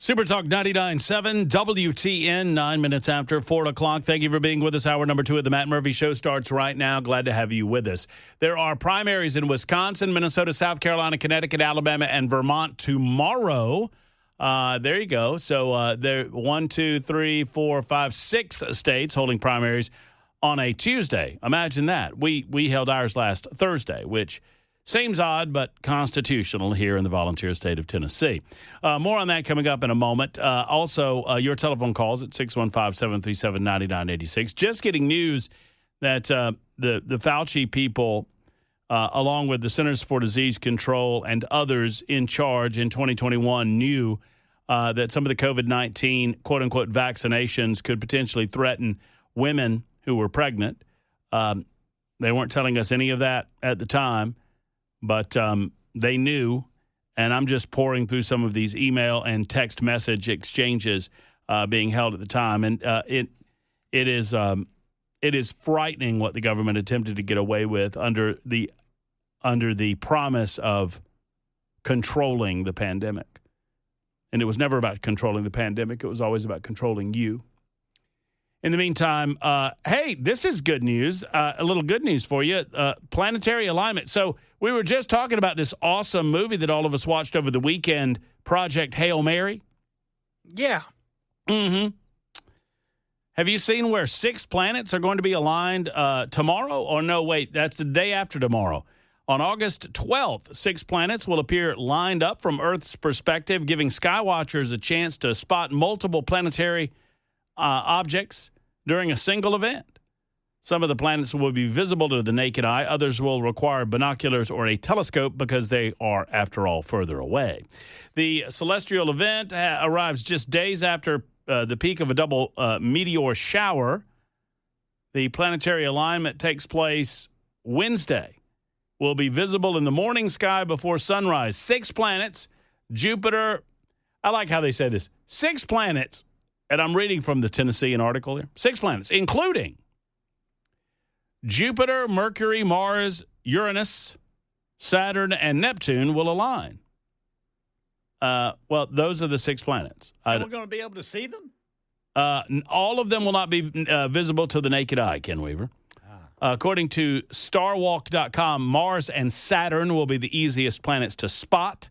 Super Talk 99.7 WTN, 9 minutes after 4 o'clock. Thank you for being with us. Hour number 2 of the Matt Murphy Show starts right now. Glad to have you with us. There are primaries in Wisconsin, Minnesota, South Carolina, Connecticut, Alabama, and Vermont tomorrow. There you go. So there 1, 2, 3, 4, 5, 6 states holding primaries on a Tuesday. Imagine that. We held ours last Thursday, which seems odd, but constitutional here in the volunteer state of Tennessee. More on that coming up in a moment. Also, your telephone calls at 615-737-9986. Just getting news that the Fauci people, along with the Centers for Disease Control and others in charge in 2021, knew that some of the COVID-19 quote-unquote vaccinations could potentially threaten women who were pregnant. They weren't telling us any of that at the time. But they knew, and I'm just pouring through some of these email and text message exchanges being held at the time, and it is frightening what the government attempted to get away with under the promise of controlling the pandemic. And it was never about controlling the pandemic; it was always about controlling you. In the meantime, hey, this is good news. A little good news for you. Planetary alignment. So we were just talking about this awesome movie that all of us watched over the weekend, Project Hail Mary. Yeah. Mm-hmm. Have you seen where 6 planets are going to be aligned tomorrow? Or no, wait, that's the day after tomorrow. On August 12th, 6 planets will appear lined up from Earth's perspective, giving skywatchers a chance to spot multiple planetary objects during a single event. Some of the planets will be visible to the naked eye. Others will require binoculars or a telescope because they are, after all, further away. The celestial event arrives just days after the peak of a double meteor shower. The planetary alignment takes place Wednesday. Will be visible in the morning sky before sunrise. 6 planets, Jupiter. I like how they say this. 6 planets. And I'm reading from the Tennessean article here. 6 planets, including Jupiter, Mercury, Mars, Uranus, Saturn, and Neptune will align. Well, those are the 6 planets. And we're going to be able to see them? All of them will not be visible to the naked eye, Ken Weaver. According to starwalk.com, Mars and Saturn will be the easiest planets to spot.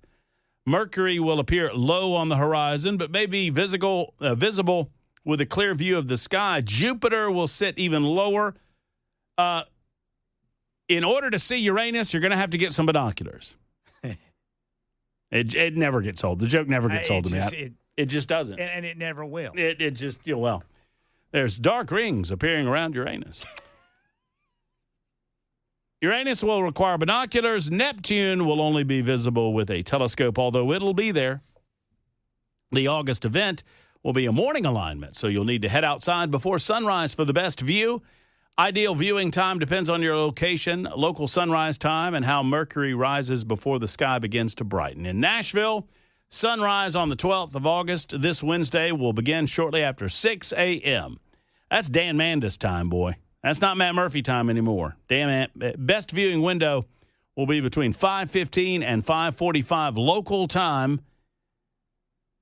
Mercury will appear low on the horizon, but may be visible with a clear view of the sky. Jupiter will sit even lower. In order to see Uranus, you're going to have to get some binoculars. It never gets old. The joke never gets old to me. It just doesn't. And it never will. It just, well, there's dark rings appearing around Uranus. Uranus will require binoculars. Neptune will only be visible with a telescope, although it'll be there. The August event will be a morning alignment, so you'll need to head outside before sunrise for the best view. Ideal viewing time depends on your location, local sunrise time, and how Mercury rises before the sky begins to brighten. In Nashville, sunrise on the 12th of August this Wednesday will begin shortly after 6 a.m. That's Dan Mandis time, boy. That's not Matt Murphy time anymore. Damn it. Best viewing window will be between 5:15 and 5:45 local time.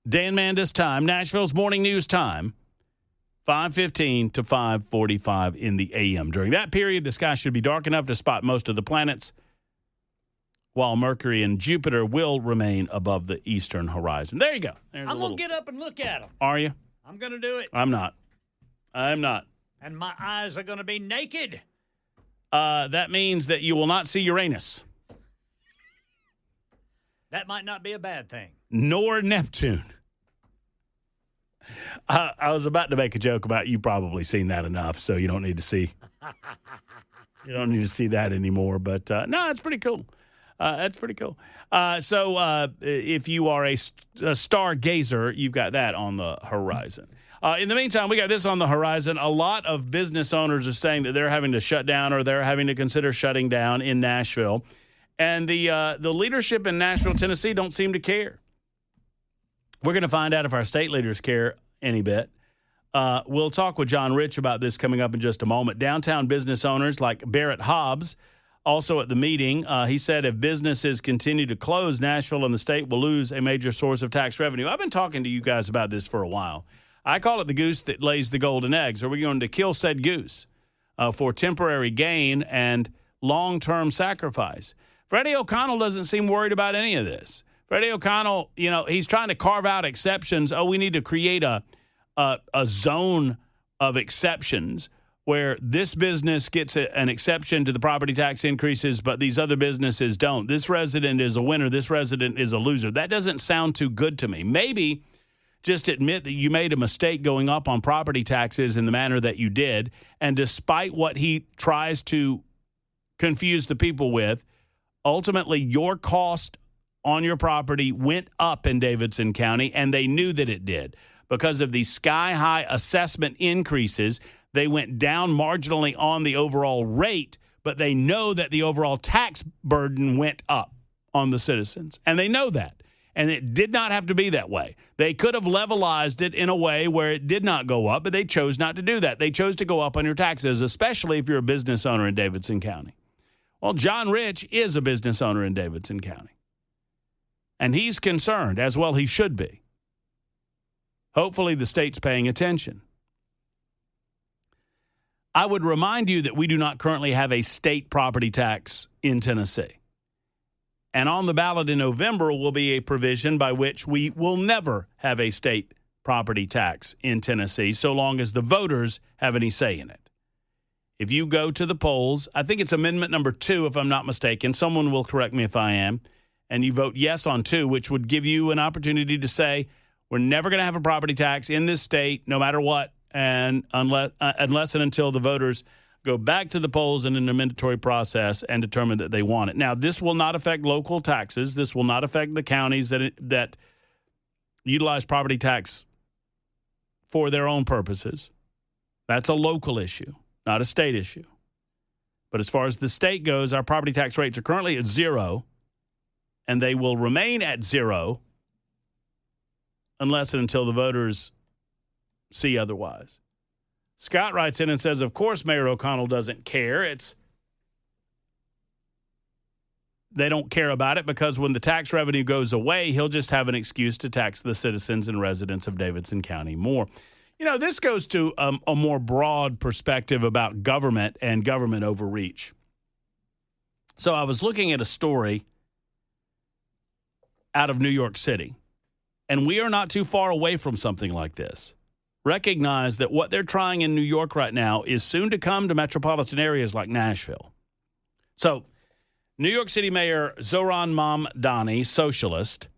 Dan Mandis time. Nashville's morning news time. 5:15 to 5:45 in the a.m. During that period, the sky should be dark enough to spot most of the planets, while Mercury and Jupiter will remain above the eastern horizon. There you go. I'm going to get up and look at them. Are you? I'm going to do it. I'm not. And my eyes are going to be naked. That means that you will not see Uranus. That might not be a bad thing. Nor Neptune. I was about to make a joke about you probably seen that enough, so you don't need to see. You don't need to see that anymore. But no, it's pretty cool. That's pretty cool. So if you are a stargazer, you've got that on the horizon. In the meantime, we got this on the horizon. A lot of business owners are saying that they're having to shut down or they're having to consider shutting down in Nashville. And the leadership in Nashville, Tennessee don't seem to care. We're going to find out if our state leaders care any bit. We'll talk with John Rich about this coming up in just a moment. Downtown business owners like Barrett Hobbs Also at the meeting, he said if businesses continue to close, Nashville and the state will lose a major source of tax revenue. I've been talking to you guys about this for a while. I call it the goose that lays the golden eggs. Are we going to kill said goose for temporary gain and long-term sacrifice? Freddie O'Connell doesn't seem worried about any of this. Freddie O'Connell, he's trying to carve out exceptions. Oh, we need to create a zone of exceptions where this business gets an exception to the property tax increases, but these other businesses don't. This resident is a winner. This resident is a loser. That doesn't sound too good to me. Maybe just admit that you made a mistake going up on property taxes in the manner that you did, and despite what he tries to confuse the people with, ultimately your cost on your property went up in Davidson County, and they knew that it did. Because of these sky-high assessment increases, they went down marginally on the overall rate, but they know that the overall tax burden went up on the citizens. And they know that. And it did not have to be that way. They could have levelized it in a way where it did not go up, but they chose not to do that. They chose to go up on your taxes, especially if you're a business owner in Davidson County. Well, John Rich is a business owner in Davidson County. And he's concerned, as well he should be. Hopefully the state's paying attention. I would remind you that we do not currently have a state property tax in Tennessee. And on the ballot in November will be a provision by which we will never have a state property tax in Tennessee so long as the voters have any say in it. If you go to the polls, I think it's amendment number 2, if I'm not mistaken. Someone will correct me if I am. And you vote yes on 2, which would give you an opportunity to say, we're never going to have a property tax in this state, no matter what, and unless and until the voters go back to the polls in an amendatory process and determine that they want it. Now, this will not affect local taxes. This will not affect the counties that utilize property tax for their own purposes. That's a local issue, not a state issue. But as far as the state goes, our property tax rates are currently at 0, and they will remain at 0 unless and until the voters see otherwise. Scott writes in and says, of course Mayor O'Connell doesn't care. They don't care about it because when the tax revenue goes away, he'll just have an excuse to tax the citizens and residents of Davidson County more. This goes to a more broad perspective about government and government overreach. So I was looking at a story out of New York City, and we are not too far away from something like this. Recognize that what they're trying in New York right now is soon to come to metropolitan areas like Nashville. So, New York City Mayor Zohran Mamdani, socialist,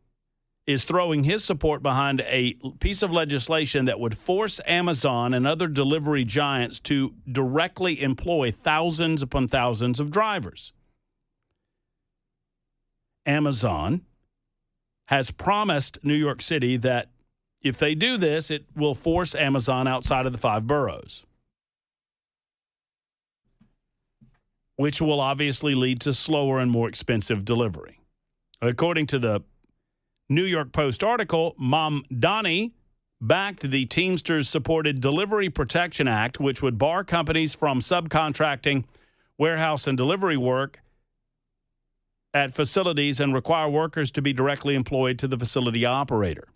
is throwing his support behind a piece of legislation that would force Amazon and other delivery giants to directly employ thousands upon thousands of drivers. Amazon has promised New York City that if they do this, it will force Amazon outside of the 5 boroughs, which will obviously lead to slower and more expensive delivery. According to the New York Post article, Mamdani backed the Teamsters-supported Delivery Protection Act, which would bar companies from subcontracting warehouse and delivery work at facilities and require workers to be directly employed to the facility operator.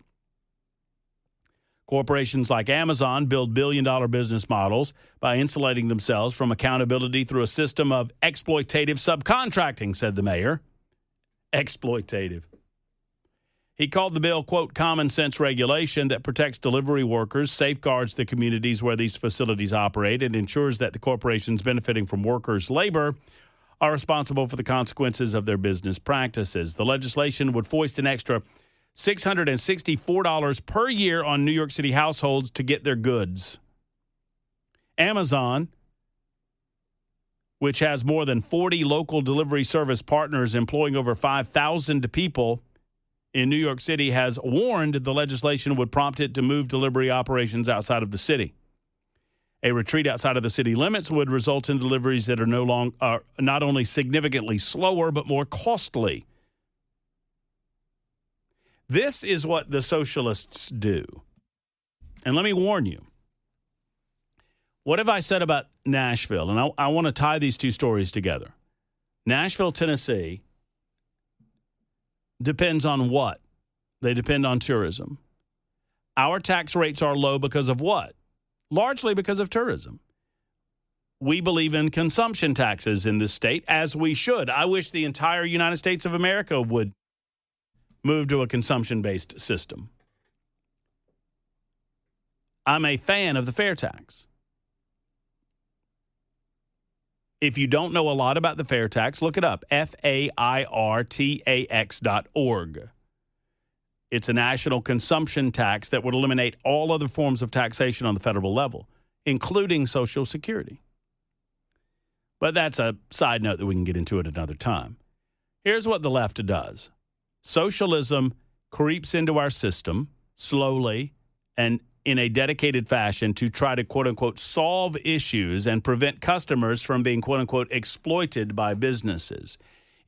Corporations like Amazon build billion-dollar business models by insulating themselves from accountability through a system of exploitative subcontracting, said the mayor. Exploitative. He called the bill, quote, common sense regulation that protects delivery workers, safeguards the communities where these facilities operate, and ensures that the corporations benefiting from workers' labor are responsible for the consequences of their business practices. The legislation would foist an extra $664 per year on New York City households to get their goods. Amazon, which has more than 40 local delivery service partners employing over 5,000 people in New York City, has warned the legislation would prompt it to move delivery operations outside of the city. A retreat outside of the city limits would result in deliveries that are not only significantly slower, but more costly. This is what the socialists do. And let me warn you. What have I said about Nashville? And I want to tie these two stories together. Nashville, Tennessee depends on what? They depend on tourism. Our tax rates are low because of what? Largely because of tourism. We believe in consumption taxes in this state, as we should. I wish the entire United States of America would move to a consumption-based system. I'm a fan of the fair tax. If you don't know a lot about the fair tax, look it up, fairtax.org. It's a national consumption tax that would eliminate all other forms of taxation on the federal level, including Social Security. But that's a side note that we can get into at another time. Here's what the left does. Socialism creeps into our system slowly and in a dedicated fashion to try to, quote-unquote, solve issues and prevent customers from being, quote-unquote, exploited by businesses,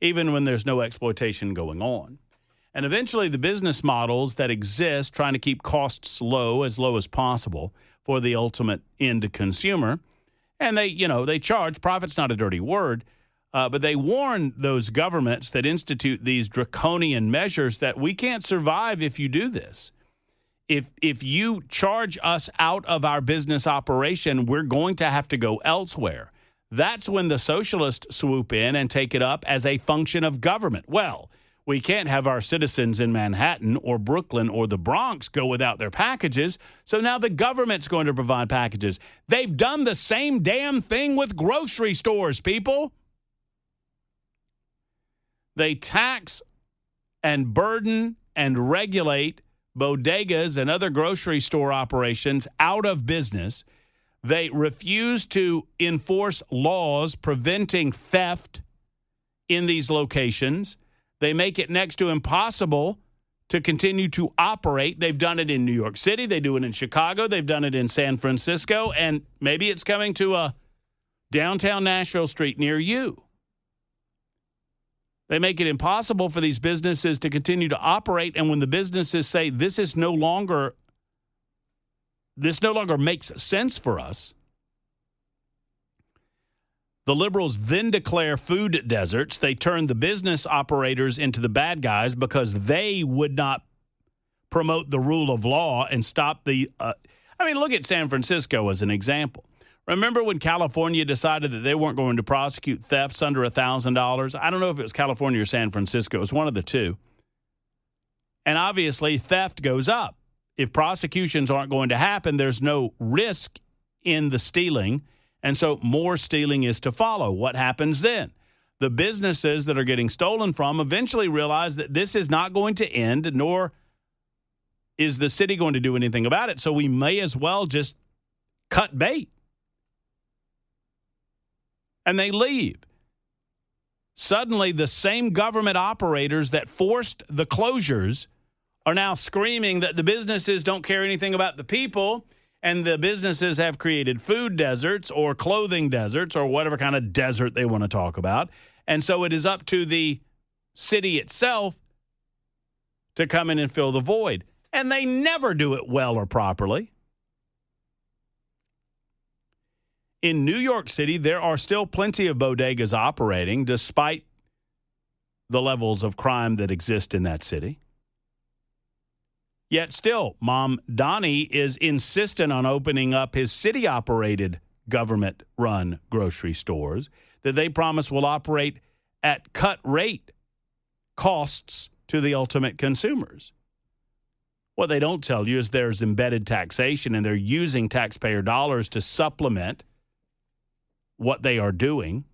even when there's no exploitation going on. And eventually the business models that exist trying to keep costs low as possible for the ultimate end consumer, and they charge, profit's not a dirty word, but they warn those governments that institute these draconian measures that we can't survive if you do this. If you charge us out of our business operation, we're going to have to go elsewhere. That's when the socialists swoop in and take it up as a function of government. Well, we can't have our citizens in Manhattan or Brooklyn or the Bronx go without their packages, so now the government's going to provide packages. They've done the same damn thing with grocery stores, people. They tax and burden and regulate bodegas and other grocery store operations out of business. They refuse to enforce laws preventing theft in these locations. They make it next to impossible to continue to operate. They've done it in New York City. They do it in Chicago. They've done it in San Francisco. And maybe it's coming to a downtown Nashville street near you. They make it impossible for these businesses to continue to operate. And when the businesses say this no longer makes sense for us, the liberals then declare food deserts. They turn the business operators into the bad guys because they would not promote the rule of law and stop the look at San Francisco as an example. Remember when California decided that they weren't going to prosecute thefts under $1,000? I don't know if it was California or San Francisco. It was one of the two. And obviously, theft goes up. If prosecutions aren't going to happen, there's no risk in the stealing. And so more stealing is to follow. What happens then? The businesses that are getting stolen from eventually realize that this is not going to end, nor is the city going to do anything about it. So we may as well just cut bait. And they leave. Suddenly, the same government operators that forced the closures are now screaming that the businesses don't care anything about the people, and the businesses have created food deserts or clothing deserts or whatever kind of desert they want to talk about. And so it is up to the city itself to come in and fill the void. And they never do it well or properly. In New York City, there are still plenty of bodegas operating despite the levels of crime that exist in that city. Yet still, Mom Donnie is insistent on opening up his city-operated government-run grocery stores that they promise will operate at cut-rate costs to the ultimate consumers. What they don't tell you is there's embedded taxation, and they're using taxpayer dollars to supplement what they are doing,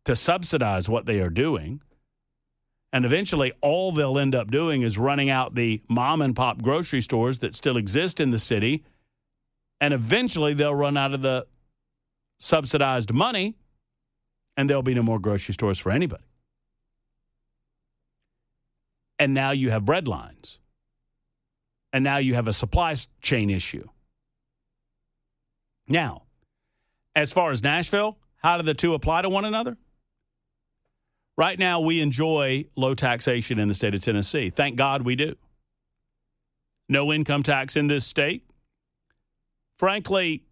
to subsidize what they are doing. And eventually, all they'll end up doing is running out the mom-and-pop grocery stores that still exist in the city, and eventually they'll run out of the subsidized money, and there'll be no more grocery stores for anybody. And now you have bread lines. And now you have a supply chain issue. Now, as far as Nashville, how do the two apply to one another? Right now, we enjoy low taxation in the state of Tennessee. Thank God we do. No income tax in this state. Frankly,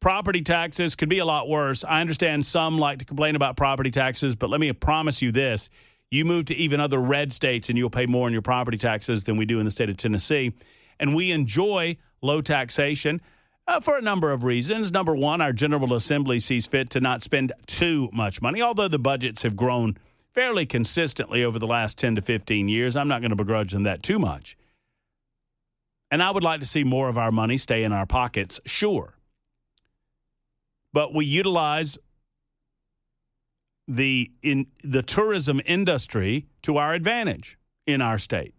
property taxes could be a lot worse. I understand some like to complain about property taxes, but let me promise you this. You move to even other red states and you'll pay more in your property taxes than we do in the state of Tennessee. And we enjoy low taxation for a number of reasons. Number one, our General Assembly sees fit to not spend too much money, although the budgets have grown fairly consistently over the last 10 to 15 years. I'm not going to begrudge them that too much. And I would like to see more of our money stay in our pockets, sure. But we utilize the tourism industry to our advantage in our state,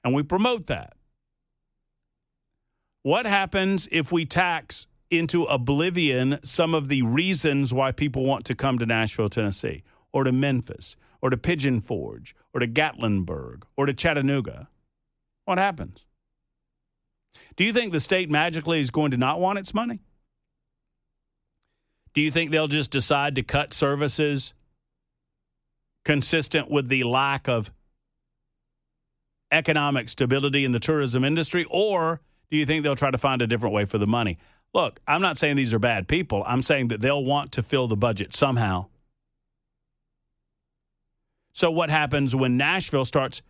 and we promote that. What happens if we tax into oblivion some of the reasons why people want to come to Nashville, Tennessee, or to Memphis, or to Pigeon Forge, or to Gatlinburg, or to Chattanooga? What happens? Do you think the state magically is going to not want its money? Do you think they'll just decide to cut services consistent with the lack of economic stability in the tourism industry? Or do you think they'll try to find a different way for the money? Look, I'm not saying these are bad people. I'm saying that they'll want to fill the budget somehow. So what happens when Nashville starts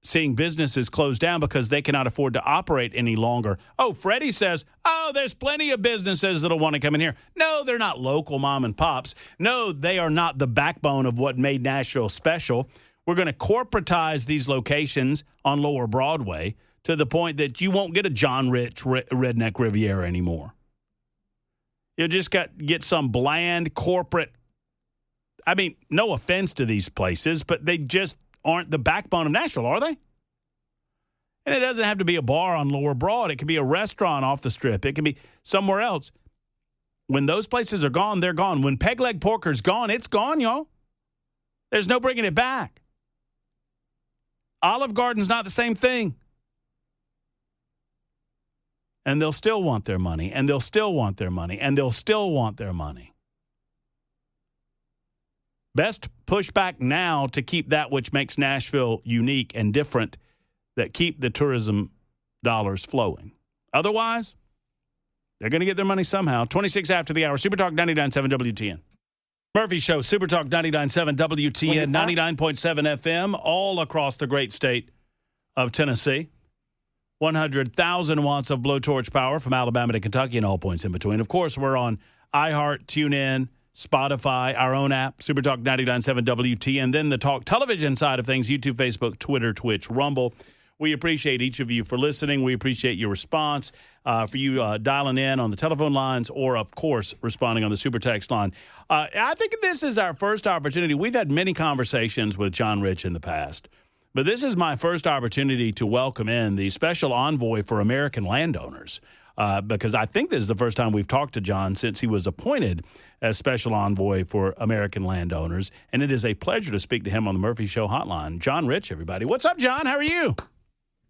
seeing businesses close down because they cannot afford to operate any longer? Oh, Freddie says, there's plenty of businesses that'll want to come in here. No, they're not local mom and pops. No, they are not the backbone of what made Nashville special. We're going to corporatize these locations on Lower Broadway to the point that you won't get a John Rich Redneck Riviera anymore. You'll just get some bland corporate. I mean, no offense to these places, but they just aren't the backbone of Nashville, are they? And it doesn't have to be a bar on Lower Broad. It could be a restaurant off the Strip. It could be somewhere else. When those places are gone, they're gone. When Peg Leg Porker's gone, it's gone, y'all. There's no bringing it back. Olive Garden's not the same thing. And they'll still want their money, and they'll still want their money, and they'll still want their money. Best push back now to keep that which makes Nashville unique and different, that keep the tourism dollars flowing. Otherwise, they're going to get their money somehow. 26 after the hour, Supertalk 99.7 WTN. Murphy Show, Supertalk 99.7 WTN, 99.7 FM, all across the great state of Tennessee. 100,000 watts of blowtorch power from Alabama to Kentucky and all points in between. Of course, we're on iHeart, TuneIn, Spotify, our own app, Supertalk 99.7 WTN, then the Talk Television side of things, YouTube, Facebook, Twitter, Twitch, Rumble. We appreciate each of you for listening. We appreciate your response, for you dialing in on the telephone lines or, of course, responding on the super text line. I think this is our first opportunity. We've had many conversations with John Rich in the past, but this is my first opportunity to welcome in the special envoy for American landowners, because I think this is the first time we've talked to John since he was appointed as special envoy for American landowners, and it is a pleasure to speak to him on the Murphy Show hotline. John Rich, everybody. What's up, John? How are you?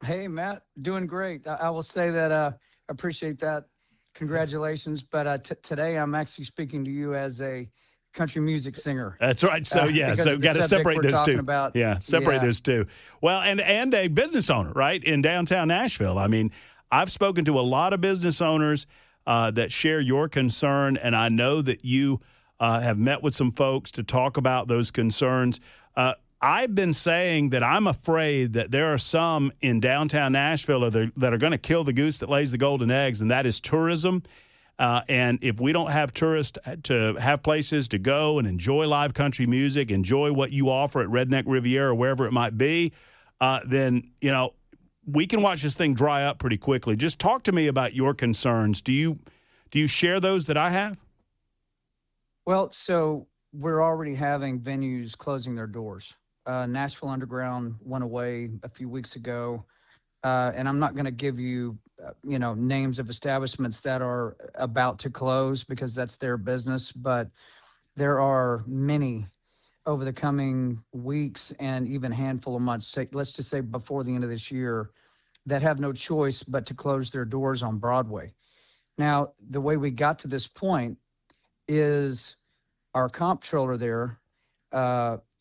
Hey, Matt. Doing great. I will say that I appreciate that. Congratulations. But today I'm actually speaking to you as a country music singer. That's right. So, so got to separate those two. Separate those two. Well, and a business owner, right, in downtown Nashville. I mean, I've spoken to a lot of business owners that share your concern, and I know that you have met with some folks to talk about those concerns. I've been saying that I'm afraid that there are some in downtown Nashville that are going to kill the goose that lays the golden eggs, and that is tourism. And if we don't have tourists to have places to go and enjoy live country music, enjoy what you offer at Redneck Riviera or wherever it might be, then, we can watch this thing dry up pretty quickly. Just talk to me about your concerns. Do you share those that I have? Well, so we're already having venues closing their doors. Nashville Underground went away a few weeks ago, and I'm not going to give you, names of establishments that are about to close because that's their business. But there are many over the coming weeks and even handful of months, let's just say before the end of this year, that have no choice but to close their doors on Broadway. Now, the way we got to this point is our comptroller there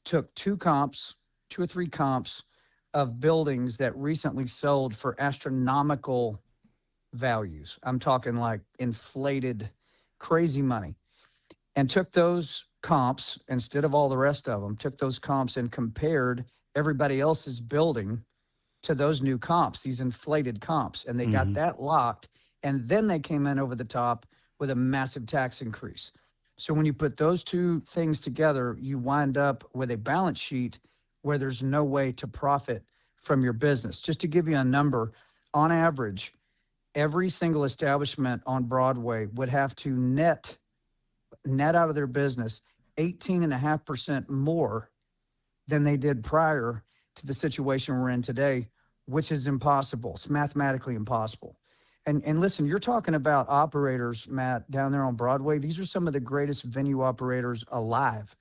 took two or three comps of buildings that recently sold for astronomical values. I'm talking like inflated, crazy money, and took those comps instead of all the rest of them, took those comps and compared everybody else's building to those new comps, these inflated comps, and they got that locked. And then they came in over the top with a massive tax increase. So when you put those two things together, you wind up with a balance sheet where there's no way to profit from your business. Just to give you a number, on average, every single establishment on Broadway would have to net out of their business 18.5% more than they did prior to the situation we're in today, which is impossible. It's mathematically impossible. And listen, you're talking about operators, Matt, down there on Broadway. These are some of the greatest venue operators alive.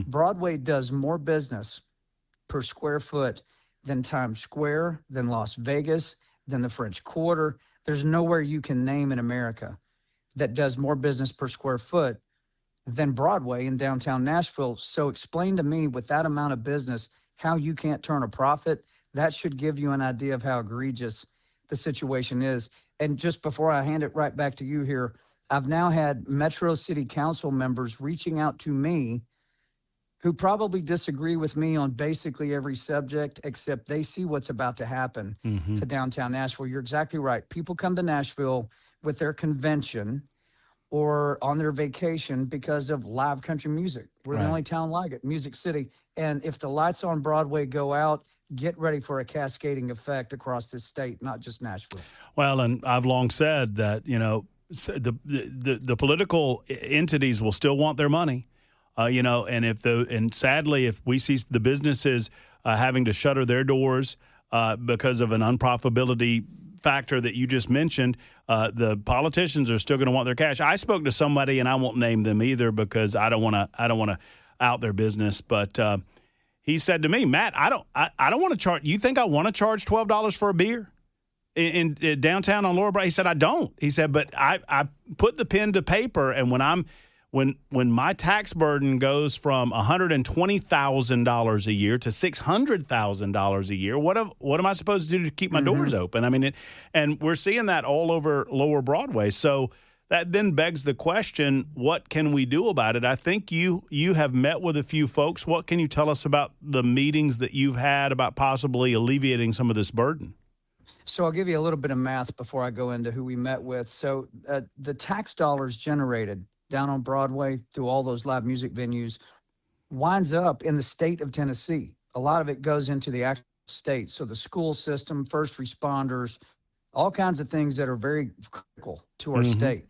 Broadway does more business per square foot than Times Square, than Las Vegas, than the French Quarter. There's nowhere you can name in America that does more business per square foot than Broadway in downtown Nashville. So explain to me, with that amount of business, how you can't turn a profit. That should give you an idea of how egregious the situation is. And just before I hand it right back to you here, I've now had Metro City Council members reaching out to me who probably disagree with me on basically every subject, except they see what's about to happen to downtown Nashville. You're exactly right. People come to Nashville with their convention or on their vacation because of live country music. We're the only town like it, Music City. And if the lights on Broadway go out, get ready for a cascading effect across this state, not just Nashville. Well, and I've long said that, the political entities will still want their money, and sadly, if we see the businesses having to shutter their doors because of an unprofitability factor that you just mentioned, the politicians are still going to want their cash. I spoke to somebody, and I won't name them either because I don't want to out their business, but he said to me, Matt, I don't want to charge. You think I want to charge $12 for a beer in downtown on Lower Broadway? He said, I don't. He said, but I put the pen to paper, and when my tax burden goes from $120,000 a year to $600,000 a year, what am I supposed to do to keep my doors open? I mean, and we're seeing that all over Lower Broadway. So that then begs the question, what can we do about it? I think you have met with a few folks. What can you tell us about the meetings that you've had about possibly alleviating some of this burden? So I'll give you a little bit of math before I go into who we met with. So the tax dollars generated down on Broadway through all those live music venues winds up in the state of Tennessee. A lot of it goes into the actual state. So the school system, first responders, all kinds of things that are very critical to our state.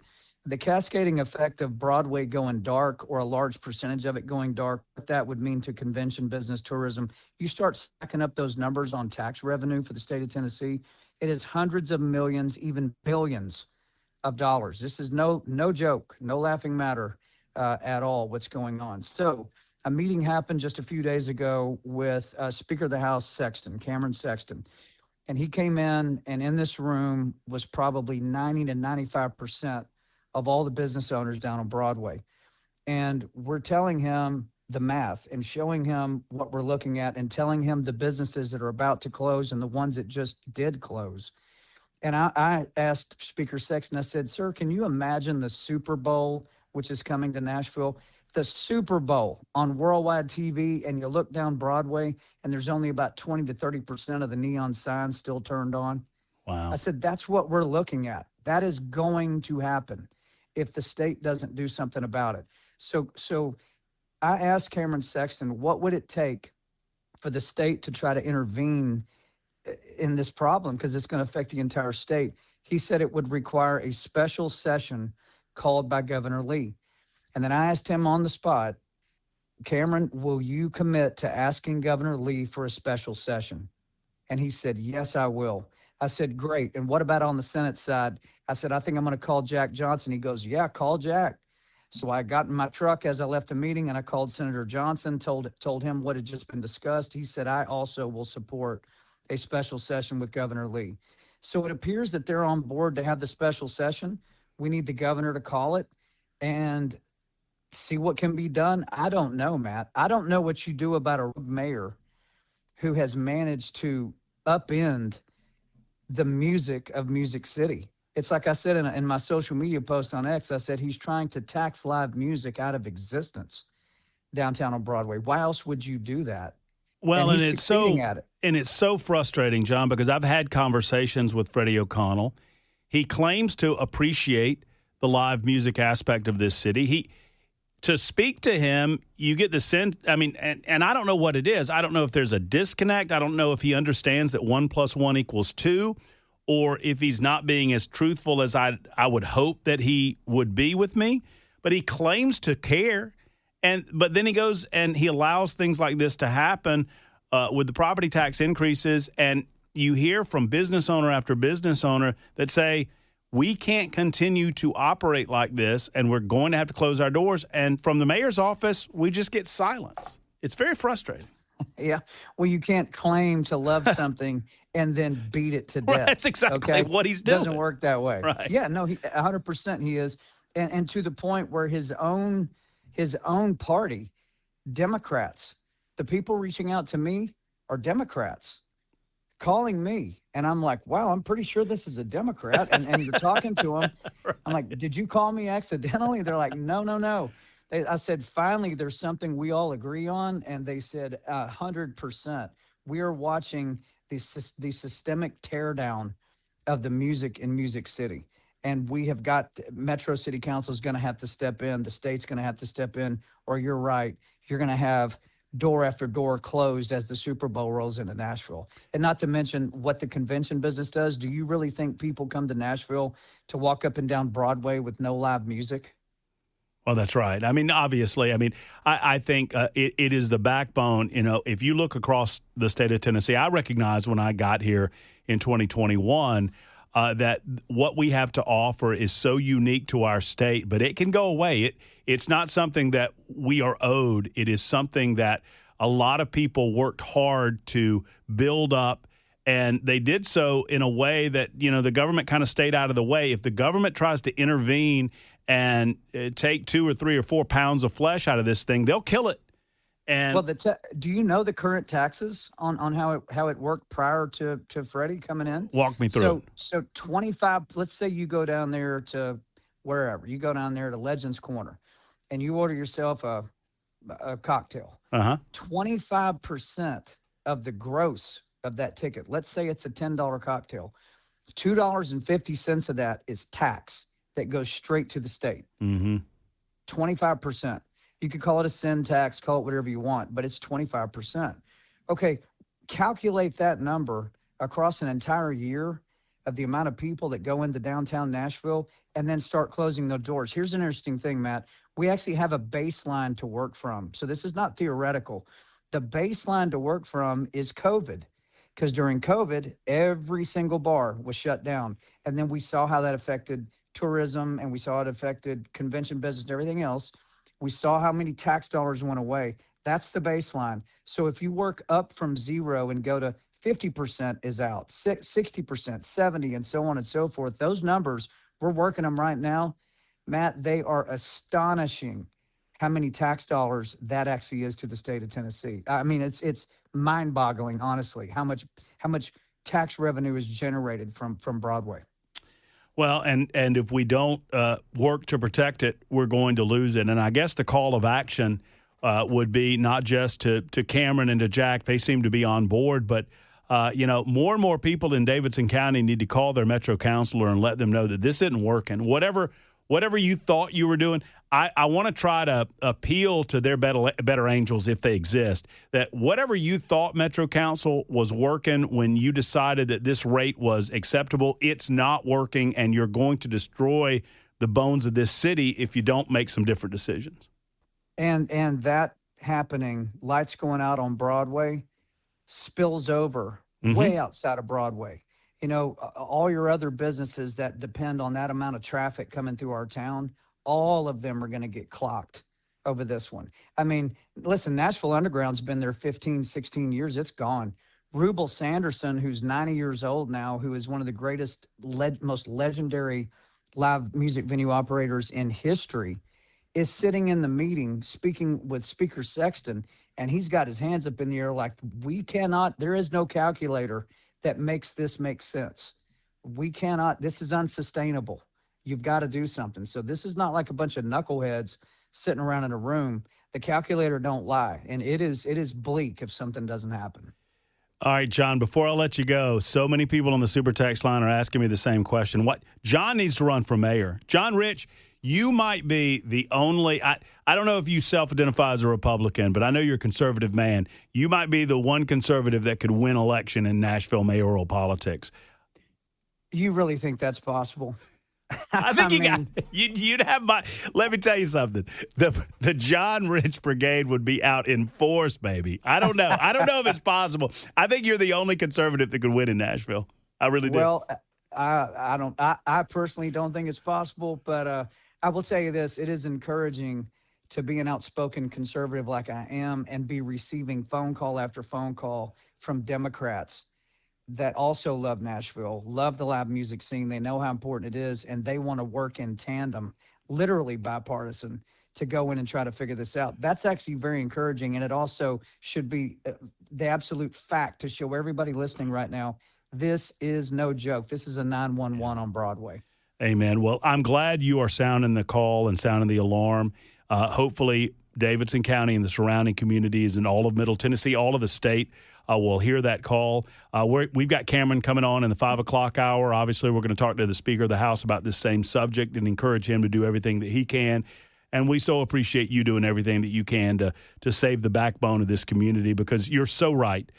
The cascading effect of Broadway going dark, or a large percentage of it going dark, what that would mean to convention business, tourism, you start stacking up those numbers on tax revenue for the state of Tennessee, it is hundreds of millions, even billions of dollars. This is no joke, no laughing matter at all what's going on. So a meeting happened just a few days ago with Speaker of the House Sexton, Cameron Sexton. And he came in, and in this room was probably 90 to 95% of all the business owners down on Broadway. And we're telling him the math and showing him what we're looking at and telling him the businesses that are about to close and the ones that just did close. And I asked Speaker Sexton, I said, sir, can you imagine the Super Bowl, which is coming to Nashville? The Super Bowl on worldwide TV, and you look down Broadway and there's only about 20 to 30% of the neon signs still turned on. Wow. I said, that's what we're looking at. That is going to happen if the state doesn't do something about it. So I asked Cameron Sexton, what would it take for the state to try to intervene in this problem, because it's going to affect the entire state? He said it would require a special session called by Governor Lee. And then I asked him on the spot, Cameron, will you commit to asking Governor Lee for a special session? And he said, yes, I will. I said, great. And what about on the Senate side? I said, I think I'm going to call Jack Johnson. He goes, yeah, call Jack. So I got in my truck as I left the meeting, and I called Senator Johnson, told him what had just been discussed. He said, I also will support a special session with Governor Lee. So it appears that they're on board to have the special session. We need the governor to call it and see what can be done. I don't know, Matt. I don't know what you do about a mayor who has managed to upend the music of Music City. It's like I said in my social media post on X, I said he's trying to tax live music out of existence downtown on Broadway. Why else would you do that? Well, and he's it's succeeding at it. And it's so frustrating, John, because I've had conversations with Freddie O'Connell. He claims to appreciate the live music aspect of this city. To speak to him, you get the sense, I mean, and I don't know what it is. I don't know if there's a disconnect. I don't know if he understands that 1 + 1 = 2, or if he's not being as truthful as I would hope that he would be with me. But he claims to care. But then he goes and he allows things like this to happen with the property tax increases. And you hear from business owner after business owner that say, we can't continue to operate like this, and we're going to have to close our doors. And from the mayor's office, we just get silence. It's very frustrating. Yeah. Well, you can't claim to love something and then beat it to death. That's exactly what he's doing. It doesn't work that way. Right. Yeah, no, 100% he is. And to the point where his own party, Democrats, the people reaching out to me are Democrats calling me. And I'm like, wow, I'm pretty sure this is a Democrat. And you're talking to them. Right. I'm like, did you call me accidentally? They're like, no. I said, finally, there's something we all agree on. And they said, 100%. We are watching the systemic teardown of the music in Music City. And we have got Metro City Council is going to have to step in. The state's going to have to step in, or you're right. You're going to have door after door closed as the Super Bowl rolls into Nashville. And not to mention what the convention business does. Do you really think people come to Nashville to walk up and down Broadway with no live music? Well, that's right. I mean, obviously, I think it is the backbone. You know, if you look across the state of Tennessee, I recognized when I got here in 2021 that what we have to offer is so unique to our state, but it can go away. It's not something that we are owed. It is something that a lot of people worked hard to build up, and they did so in a way that, you know, the government kind of stayed out of the way. If the government tries to intervene and take 2 or 3 or 4 pounds of flesh out of this thing, they'll kill it. And well, do you know the current taxes on how it worked prior to Freddie coming in? Walk me through. So 25. Let's say you go down there to wherever you go down there to Legends Corner, and you order yourself a cocktail. 25% of the gross of that ticket. Let's say it's a $10 cocktail. $2.50 of that is tax that goes straight to the state. 25%. You could call it a sin tax, call it whatever you want, but it's 25%. Okay, calculate that number across an entire year of the amount of people that go into downtown Nashville and then start closing the doors. Here's an interesting thing, Matt. We actually have a baseline to work from. So this is not theoretical. The baseline to work from is COVID, because during COVID, every single bar was shut down. And then we saw how that affected tourism, and we saw it affected convention business and everything else. We saw how many tax dollars went away. That's the baseline. So if you work up from 0 and go to 50% is out, 60%, 70%, and so on and so forth, those numbers, we're working them right now. Matt, they are astonishing how many tax dollars that actually is to the state of Tennessee. I mean, it's mind-boggling, honestly, how much tax revenue is generated from Broadway. Well, and if we don't work to protect it, we're going to lose it. And I guess the call of action would be not just to Cameron and to Jack. They seem to be on board. But, more and more people in Davidson County need to call their Metro counselor and let them know that this isn't working. Whatever you thought you were doing, I want to try to appeal to their better angels, if they exist, that whatever you thought Metro Council was working when you decided that this rate was acceptable, it's not working, and you're going to destroy the bones of this city if you don't make some different decisions. And that happening, lights going out on Broadway, spills over way outside of Broadway. You know, all your other businesses that depend on that amount of traffic coming through our town, all of them are going to get clocked over this one. I mean, listen, Nashville Underground's been there 15, 16 years. It's gone. Rubel Sanderson, who's 90 years old now, who is one of the greatest, most legendary live music venue operators in history, is sitting in the meeting speaking with Speaker Sexton, and he's got his hands up in the air like, there is no calculator that makes this make sense. We cannot, this is unsustainable. You've got to do something. So this is not like a bunch of knuckleheads sitting around in a room. The calculator don't lie. And it is bleak if something doesn't happen. All right, John, before I let you go, so many people on the Super Text line are asking me the same question. What John needs to run for mayor. John Rich, you might be the only I don't know if you self-identify as a Republican, but I know you're a conservative man. You might be the one conservative that could win election in Nashville mayoral politics. You really think that's possible? I think you'd have my. Let me tell you something. The John Rich Brigade would be out in force, baby. I don't know. I don't know if it's possible. I think you're the only conservative that could win in Nashville. I really do. Well, I personally don't think it's possible, but I will tell you this: it is encouraging to be an outspoken conservative like I am and be receiving phone call after phone call from Democrats that also love Nashville, love the live music scene. They know how important it is, and they want to work in tandem, literally bipartisan, to go in and try to figure this out. That's actually very encouraging, and it also should be the absolute fact to show everybody listening right now, this is no joke. This is a 911 on Broadway. Amen. Well, I'm glad you are sounding the call and sounding the alarm. Hopefully, Davidson County and the surrounding communities and all of Middle Tennessee, all of the state, will hear that call. We've got Cameron coming on in the 5 o'clock hour. Obviously, we're going to talk to the Speaker of the House about this same subject and encourage him to do everything that he can. And we so appreciate you doing everything that you can to save the backbone of this community, because you're so right.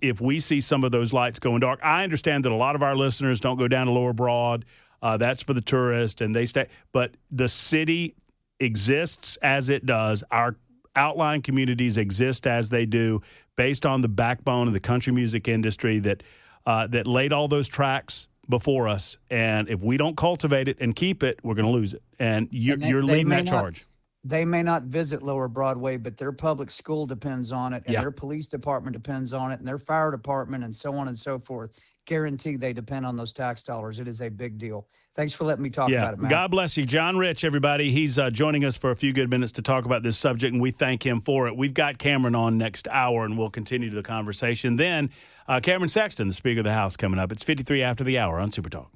If we see some of those lights going dark, I understand that a lot of our listeners don't go down to Lower Broad. That's for the tourists, and they stay. But the city exists as it does. Our outlying communities exist as they do, based on the backbone of the country music industry that laid all those tracks before us. And if we don't cultivate it and keep it, we're going to lose it. And you're leading that charge. They may not visit Lower Broadway, but their public school depends on it, and their police department depends on it, and their fire department, and so on and so forth. Guaranteed they depend on those tax dollars. It is a big deal. Thanks for letting me talk about it, Matt. God bless you. John Rich, everybody. He's joining us for a few good minutes to talk about this subject, and we thank him for it. We've got Cameron on next hour, and we'll continue the conversation. Then Cameron Sexton, the Speaker of the House, coming up. It's 53 after the hour on Super Talk.